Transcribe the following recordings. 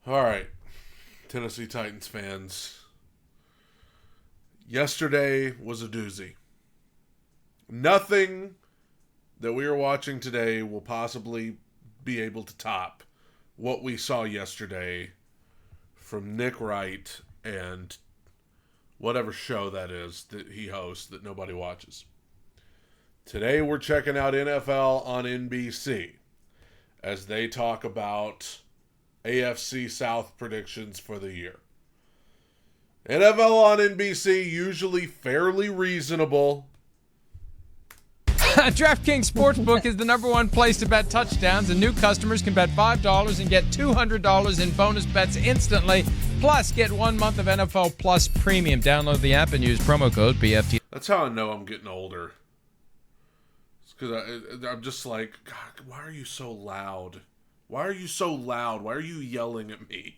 All right, Tennessee Titans fans. Yesterday was a doozy. Nothing that we are watching today will possibly be able to top what we saw yesterday from Nick Wright and whatever show that is that he hosts that nobody watches. Today we're checking out NFL on NBC as they talk about AFC South predictions for the year. NFL on NBC, usually fairly reasonable. DraftKings Sportsbook is the number one place to bet touchdowns, and new customers can bet $5 and get $200 in bonus bets instantly. Plus, get 1 month of NFL Plus Premium. Download the app and use promo code BFT. That's how I know I'm getting older. It's because I'm just like, God, why are you so loud? Why are you so loud? Why are you yelling at me?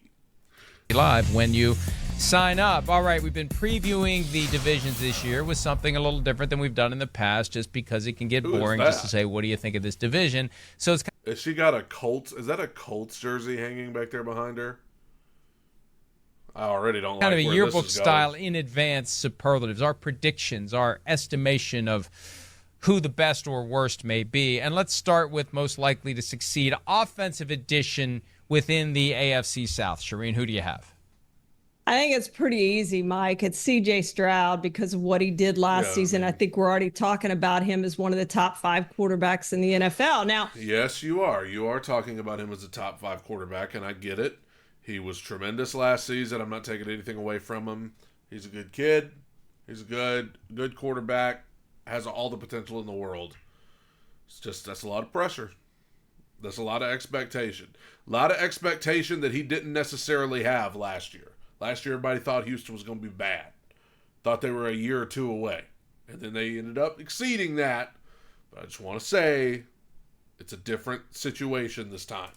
Live when you sign up. All right, we've been previewing the divisions this year with something a little different than we've done in the past, just because it can get boring just to say, what do you think of this division? So it's Has she got a Colts? Is that a Colts jersey hanging back there behind her? I already don't kind like of a where yearbook this is style going. in advance superlatives, our predictions, our estimation of who the best or worst may be. And let's start with most likely to succeed. Offensive addition within the AFC South. Shireen, who do you have? I think it's pretty easy, Mike. It's C.J. Stroud because of what he did last season. I think we're already talking about him as one of the top 5 quarterbacks in the NFL. Now, yes, you are. You are talking about him as a top 5 quarterback, and I get it. He was tremendous last season. I'm not taking anything away from him. He's a good kid. He's a good quarterback. Has all the potential in the world. It's just that's a lot of pressure. That's a lot of expectation. A lot of expectation that he didn't necessarily have last year. Last year, everybody thought Houston was going to be bad. Thought they were a year or two away. And then they ended up exceeding that. But I just want to say it's a different situation this time.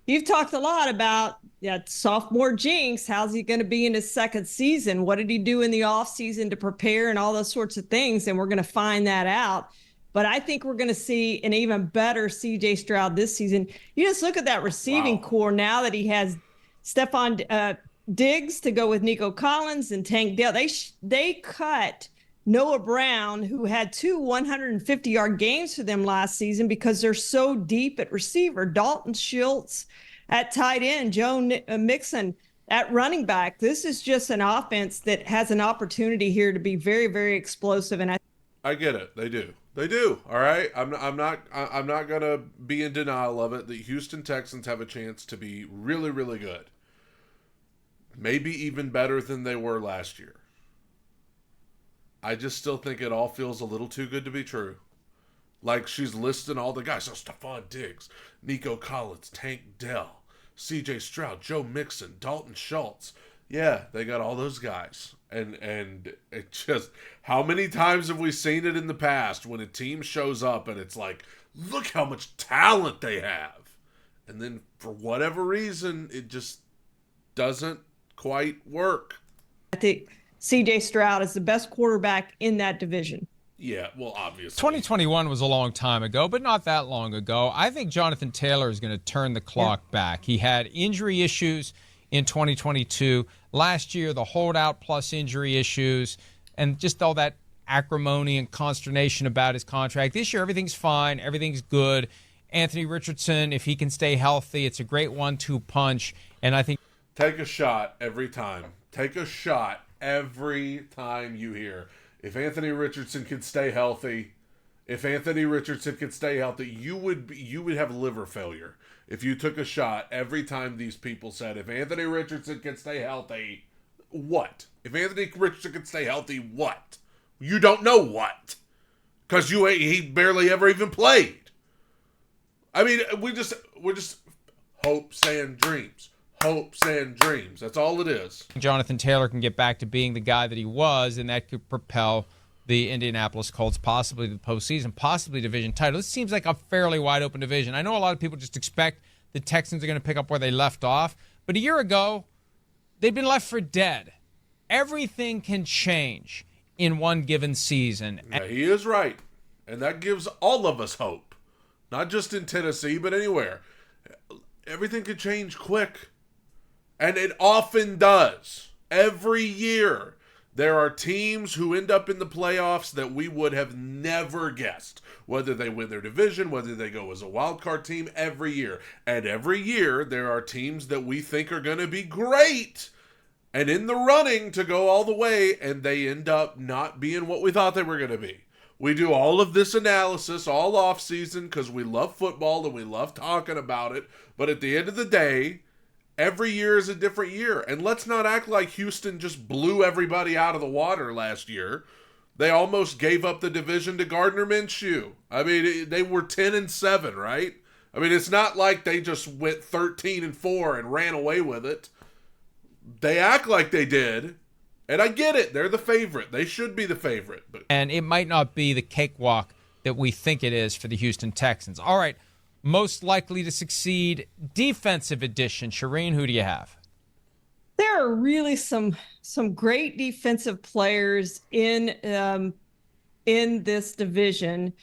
you've talked a lot about that sophomore jinx. How's he going to be in his second season? What did he do in the offseason to prepare and all those sorts of things? And we're going to find that out. But I think we're going to see an even better C.J. Stroud this season. You just look at that receiving core now that he has Stephon Diggs to go with Nico Collins and Tank Dell. They cut Noah Brown, who had 2 150-yard games for them last season because they're so deep at receiver. Dalton Schultz at tight end, Joe Mixon at running back. This is just an offense that has an opportunity here to be very, very explosive. And I get it. They do. They do. All right. I'm not gonna be in denial of it. The Houston Texans have a chance to be really, really good. Maybe even better than they were last year. I just still think it all feels a little too good to be true. Like she's listing all the guys. So Stephon Diggs, Nico Collins, Tank Dell, C.J. Stroud, Joe Mixon, Dalton Schultz. Yeah, they got all those guys. And it just, how many times have we seen it in the past when a team shows up and it's like, look how much talent they have. And then for whatever reason, it just doesn't quite work. I think C.J. Stroud is the best quarterback in that division. Yeah, well, obviously. 2021 was a long time ago, but not that long ago. I think Jonathan Taylor is going to turn the clock back. He had injury issues in 2022. Last year, the holdout plus injury issues and just all that acrimony and consternation about his contract. This year, everything's fine. Everything's good. Anthony Richardson, if he can stay healthy, it's a great 1-2 punch. And I think take a shot every time. Take a shot every time you hear. If Anthony Richardson could stay healthy, you would have liver failure if you took a shot every time these people said, if Anthony Richardson can stay healthy, what? If Anthony Richardson can stay healthy, what? You don't know what. Because he barely ever even played. I mean, we're just hopes and dreams. Hopes and dreams. That's all it is. Jonathan Taylor can get back to being the guy that he was, and that could propel the Indianapolis Colts possibly to the postseason, possibly division title. This seems like a fairly wide open division. I know a lot of people just expect the Texans are going to pick up where they left off, but a year ago, they'd been left for dead. Everything can change in one given season. Yeah, he is right, and that gives all of us hope, not just in Tennessee, but anywhere. Everything could change quick. And it often does. Every year, there are teams who end up in the playoffs that we would have never guessed. Whether they win their division, whether they go as a wild card team, every year. And every year, there are teams that we think are going to be great and in the running to go all the way, and they end up not being what we thought they were going to be. We do all of this analysis all off season because we love football and we love talking about it. But at the end of the day, every year is a different year. And let's not act like Houston just blew everybody out of the water last year. They almost gave up the division to Gardner Minshew. I mean, they were 10-7, right? I mean, it's not like they just went 13-4 and ran away with it. They act like they did. And I get it. They're the favorite. They should be the favorite. And it might not be the cakewalk that we think it is for the Houston Texans. All right. Most likely to succeed, defensive edition. Shireen, who do you have? There are really some great defensive players in this division,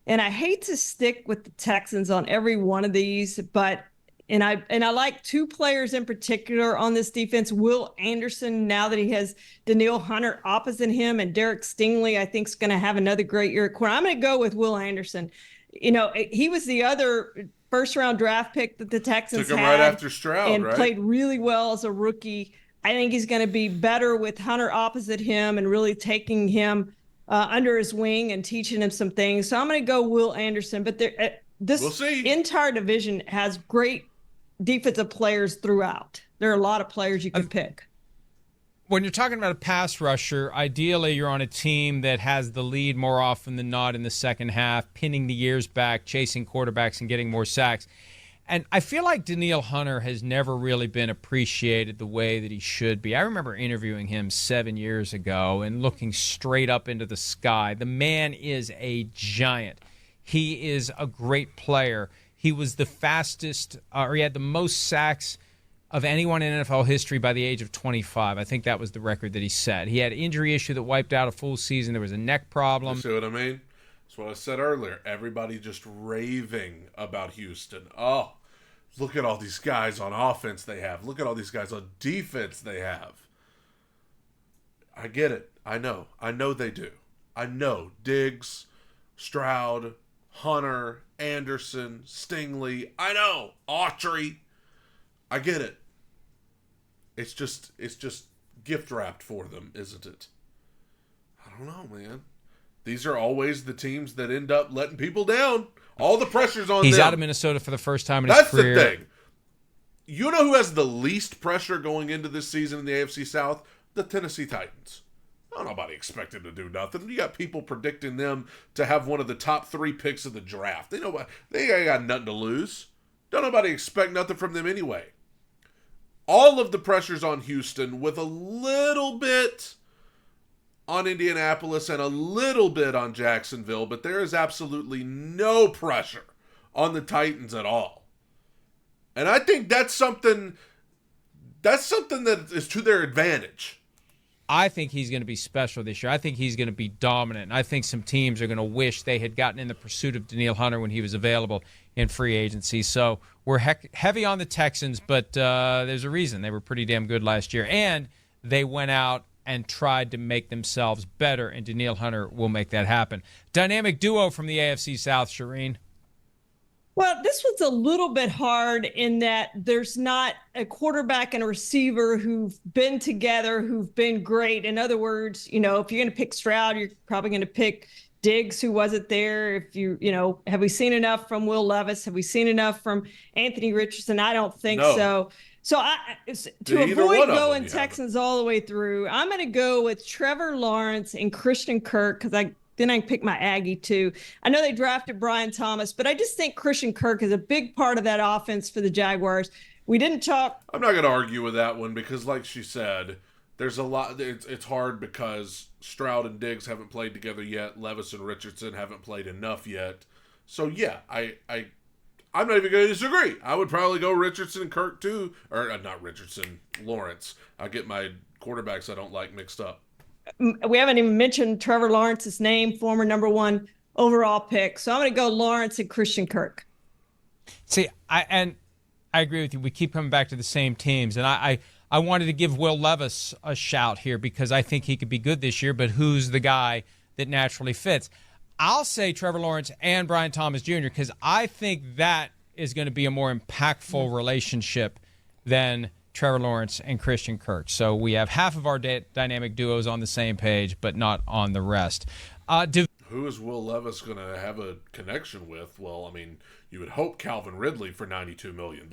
and I hate to stick with the Texans on every one of these, but I like two players in particular on this defense. Will Anderson, now that he has Danielle Hunter opposite him, and Derek Stingley, I think is going to have another great year at corner. I'm going to go with Will Anderson. You know, he was the other first-round draft pick that the Texans took him had right after Stroud, and right? Played really well as a rookie. I think he's going to be better with Hunter opposite him and really taking him under his wing and teaching him some things. So I'm going to go Will Anderson. But this entire division has great defensive players throughout. There are a lot of players you can pick. When you're talking about a pass rusher, ideally you're on a team that has the lead more often than not in the second half, pinning the ears back, chasing quarterbacks, and getting more sacks. And I feel like Danielle Hunter has never really been appreciated the way that he should be. I remember interviewing him 7 years ago and looking straight up into the sky. The man is a giant. He is a great player. He was the fastest, or he had the most sacks of anyone in NFL history by the age of 25. I think that was the record that he set. He had an injury issue that wiped out a full season. There was a neck problem. You see what I mean? That's what I said earlier. Everybody just raving about Houston. Oh, look at all these guys on offense they have. Look at all these guys on defense they have. I get it. I know. I know they do. I know. Diggs, Stroud, Hunter, Anderson, Stingley. I know. Autry. I get it. It's just gift wrapped for them, isn't it? I don't know, man. These are always the teams that end up letting people down. All the pressure's on them. He's out of Minnesota for the first time in his career. That's the thing. You know who has the least pressure going into this season in the AFC South? The Tennessee Titans. Oh, nobody expected to do nothing. You got people predicting them to have one of the top 3 picks of the draft. They ain't got nothing to lose. Don't nobody expect nothing from them anyway. All of the pressure's on Houston, with a little bit on Indianapolis and a little bit on Jacksonville, but there is absolutely no pressure on the Titans at all. And I think that's something that is to their advantage. I think he's going to be special this year. I think he's going to be dominant. And I think some teams are going to wish they had gotten in the pursuit of Danielle Hunter when he was available in free agency. So we're heavy on the Texans, but there's a reason. They were pretty damn good last year. And they went out and tried to make themselves better, and Danielle Hunter will make that happen. Dynamic duo from the AFC South, Shireen. Well, this was a little bit hard in that there's not a quarterback and a receiver who've been together, who've been great. In other words, if you're going to pick Stroud, you're probably going to pick Diggs, who wasn't there. If have we seen enough from Will Levis? Have we seen enough from Anthony Richardson? I don't think so. So to avoid going Texans all the way through, I'm going to go with Trevor Lawrence and Christian Kirk, because I can pick my Aggie too. I know they drafted Brian Thomas, but I just think Christian Kirk is a big part of that offense for the Jaguars. We didn't talk. I'm not going to argue with that one because, like she said, there's a lot. It's hard because Stroud and Diggs haven't played together yet. Levis and Richardson haven't played enough yet. So yeah, I'm not even going to disagree. I would probably go Richardson and Kirk too, or not Richardson, Lawrence. I get my quarterbacks I don't like mixed up. We haven't even mentioned Trevor Lawrence's name, former number 1 overall pick. So I'm going to go Lawrence and Christian Kirk. See, I agree with you. We keep coming back to the same teams. And I wanted to give Will Levis a shout here because I think he could be good this year, but who's the guy that naturally fits? I'll say Trevor Lawrence and Brian Thomas Jr. because I think that is going to be a more impactful relationship than Trevor Lawrence and Christian Kirk. So we have half of our dynamic duos on the same page, but not on the rest. Who is Will Levis going to have a connection with? Well, I mean, you would hope Calvin Ridley for $92 million.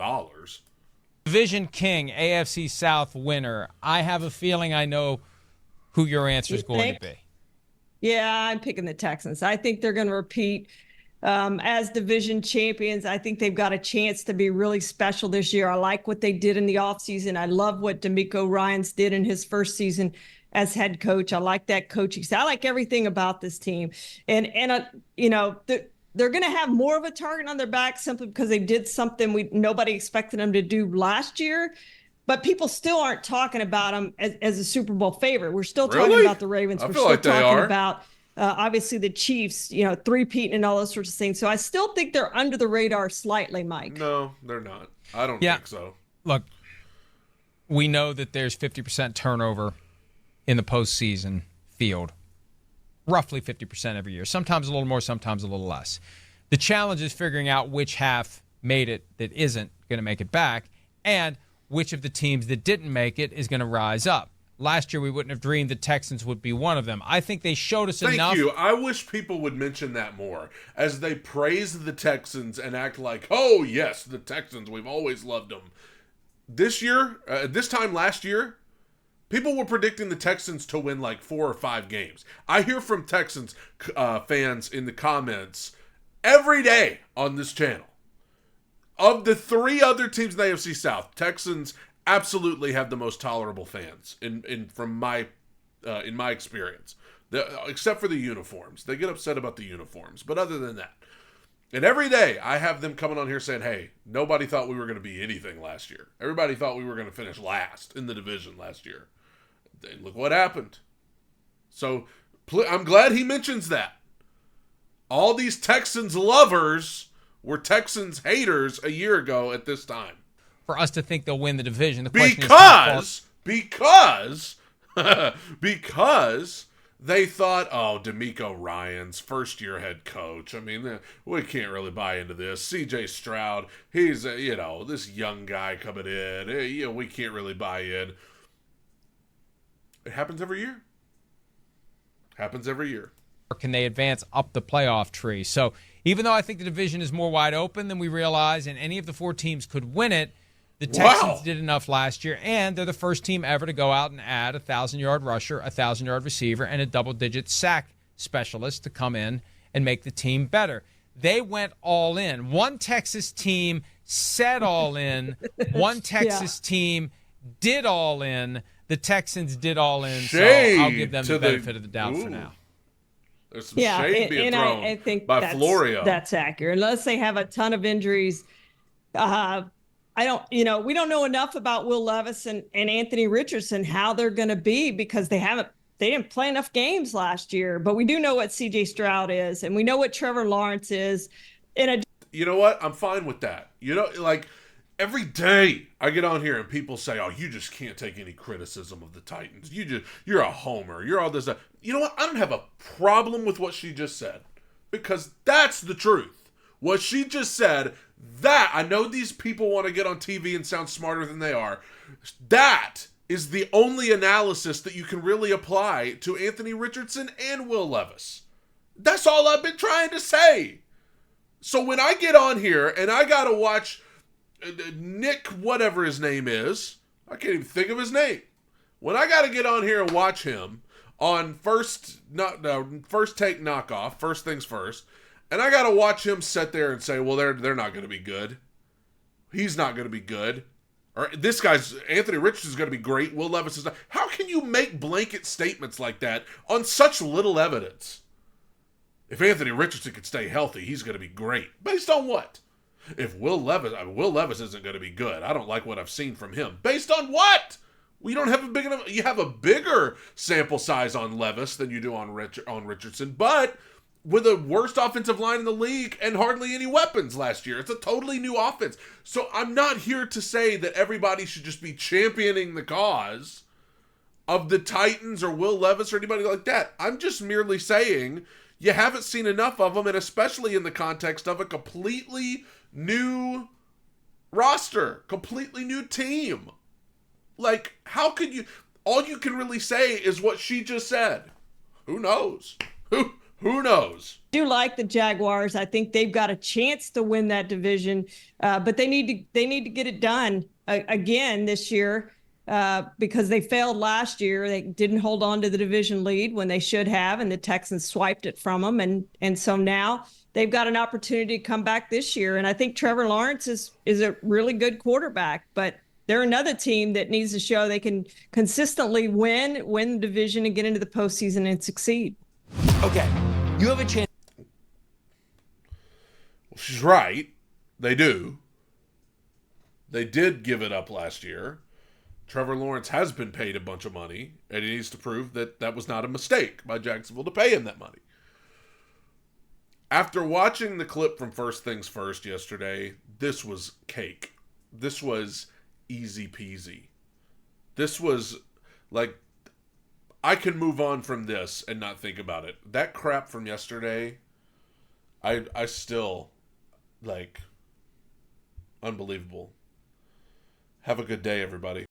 Division King, AFC South winner. I have a feeling I know who your answer is going to be. Yeah, I'm picking the Texans. I think they're going to repeat as division champions. I think they've got a chance to be really special this year. I like what they did in the offseason. I love what D'Amico Ryans did in his first season as head coach. I like that coaching style. I like everything about this team. And they're going to have more of a target on their back simply because they did something nobody expected them to do last year. But people still aren't talking about them as a Super Bowl favorite. We're still talking about the Ravens. We're still talking about obviously the Chiefs, three-peating and all those sorts of things. So I still think they're under the radar slightly, Mike. No, they're not. I don't think so. Look, we know that there's 50% turnover in the postseason field, roughly 50% every year. Sometimes a little more, sometimes a little less. The challenge is figuring out which half made it that isn't going to make it back, and which of the teams that didn't make it is going to rise up. Last year, we wouldn't have dreamed the Texans would be one of them. I think they showed us enough. Thank you. I wish people would mention that more as they praise the Texans and act like, oh, yes, the Texans, we've always loved them. This year, this time last year, people were predicting the Texans to win like 4 or 5 games. I hear from Texans fans in the comments every day on this channel. Of the 3 other teams in the AFC South, Texans absolutely have the most tolerable fans in my experience. Except for the uniforms. They get upset about the uniforms. But other than that. And every day I have them coming on here saying, hey, nobody thought we were going to be anything last year. Everybody thought we were going to finish last in the division last year. And look what happened. So I'm glad he mentions that. All these Texans lovers were Texans haters a year ago at this time. For us to think they'll win the division, the question because they thought, oh, D'Amico Ryans, first-year head coach. I mean, we can't really buy into this. C.J. Stroud, he's this young guy coming in. We can't really buy in. It happens every year. Or can they advance up the playoff tree? So even though I think the division is more wide open than we realize, and any of the 4 teams could win it, the Texans did enough last year, and they're the first team ever to go out and add a 1,000-yard rusher, a 1,000-yard receiver, and a double-digit sack specialist to come in and make the team better. They went all in. One Texas team said all in. One Texas team did all in. The Texans did all in, shade so I'll give them the benefit of the doubt for now. There's some shade being thrown I think by Florio. That's accurate. Unless they have a ton of injuries. We don't know enough about Will Levis and Anthony Richardson, how they're going to be, because they didn't play enough games last year. But we do know what C.J. Stroud is, and we know what Trevor Lawrence is. You know what? I'm fine with that. Every day I get on here and people say, oh, you just can't take any criticism of the Titans. You're a homer. You're all this stuff. You know what? I don't have a problem with what she just said, because that's the truth. What she just said, that I know these people want to get on TV and sound smarter than they are. That is the only analysis that you can really apply to Anthony Richardson and Will Levis. That's all I've been trying to say. So when I get on here and I got to watch Nick, whatever his name is, I can't even think of his name. When I got to get on here and watch him on first take knockoff, first things first, and I got to watch him sit there and say, well, they're not going to be good. He's not going to be good. Or this guy's, Anthony Richardson's going to be great. Will Levis is not. How can you make blanket statements like that on such little evidence? If Anthony Richardson could stay healthy, he's going to be great. Based on what? If Will Levis isn't going to be good, I don't like what I've seen from him. Based on what? We don't have you have a bigger sample size on Levis than you do on Richardson, but with a worst offensive line in the league and hardly any weapons last year. It's a totally new offense. So I'm not here to say that everybody should just be championing the cause of the Titans or Will Levis or anybody like that. I'm just merely saying you haven't seen enough of them, and especially in the context of a completely new roster, completely new team. Like, how could you... All you can really say is what she just said. Who knows? Who knows? I do like the Jaguars. I think they've got a chance to win that division, but they need to get it done again this year because they failed last year. They didn't hold on to the division lead when they should have, and the Texans swiped it from them. And so now they've got an opportunity to come back this year. And I think Trevor Lawrence is a really good quarterback, but they're another team that needs to show they can consistently win the division and get into the postseason and succeed. Okay, you have a chance. Well, she's right. They do. They did give it up last year. Trevor Lawrence has been paid a bunch of money, and he needs to prove that that was not a mistake by Jacksonville to pay him that money. After watching the clip from First Things First yesterday, this was cake. This was easy peasy. This was like, I can move on from this and not think about it. That crap from yesterday, I still, like, unbelievable. Have a good day, everybody.